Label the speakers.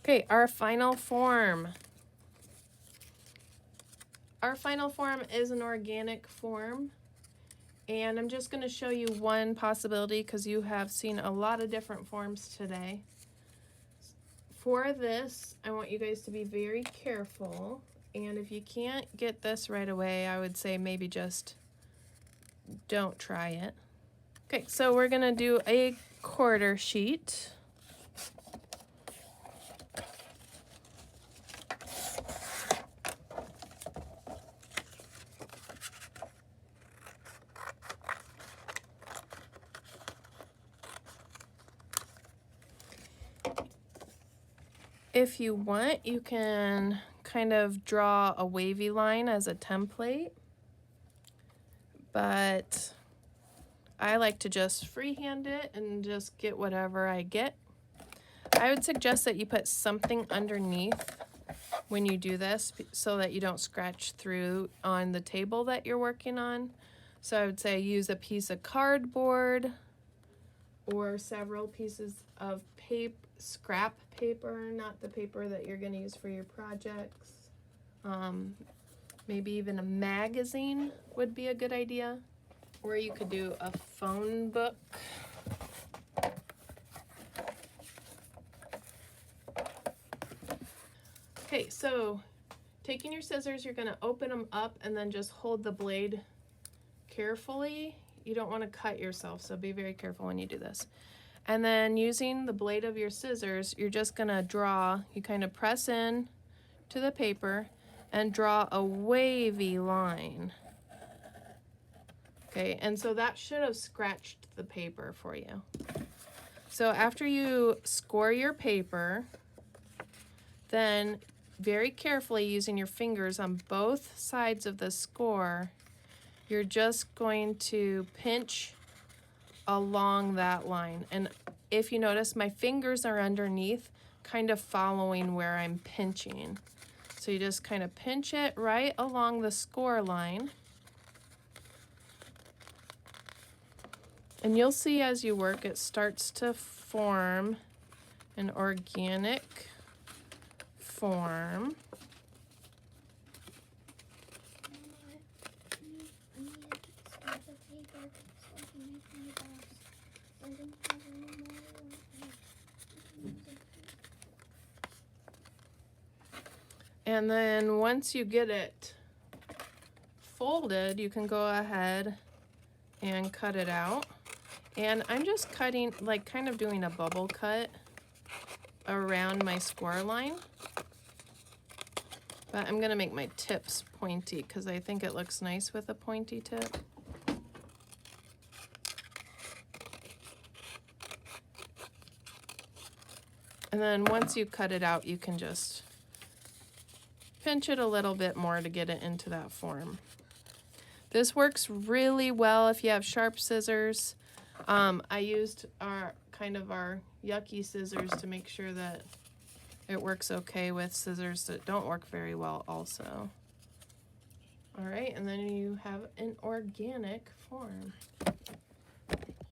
Speaker 1: Okay, our final form. Our final form is an organic form. And I'm just going to show you one possibility because you have seen a lot of different forms today. For this, I want you guys to be very careful. And if you can't get this right away, I would say maybe just don't try it. Okay, so we're going to do a quarter sheet. If you want, you can kind of draw a wavy line as a template, but I like to just freehand it and just get whatever I get. I would suggest that you put something underneath when you do this so that you don't scratch through on the table that you're working on. So I would say use a piece of cardboard or several pieces of paper, scrap paper, not the paper that you're going to use for your projects. Maybe even a magazine would be a good idea. Or you could do a phone book. Okay, so taking your scissors, you're going to open them up and then just hold the blade carefully. You don't want to cut yourself, so be very careful when you do this. And then using the blade of your scissors, you're just going to draw, you kind of press in to the paper and draw a wavy line. Okay, and so that should have scratched the paper for you. So after you score your paper, then very carefully using your fingers on both sides of the score, you're just going to pinch along that line. And if you notice, my fingers are underneath, kind of following where I'm pinching. So you just kind of pinch it right along the score line. And you'll see as you work, it starts to form an organic form. And then once you get it folded, you can go ahead and cut it out. And I'm just cutting, like kind of doing a bubble cut around my score line. But I'm gonna make my tips pointy because I think it looks nice with a pointy tip. And then once you cut it out, you can just pinch it a little bit more to get it into that form. This works really well if you have sharp scissors. I used our yucky scissors to make sure that it works okay with scissors that don't work very well also. All right, and then you have an organic form.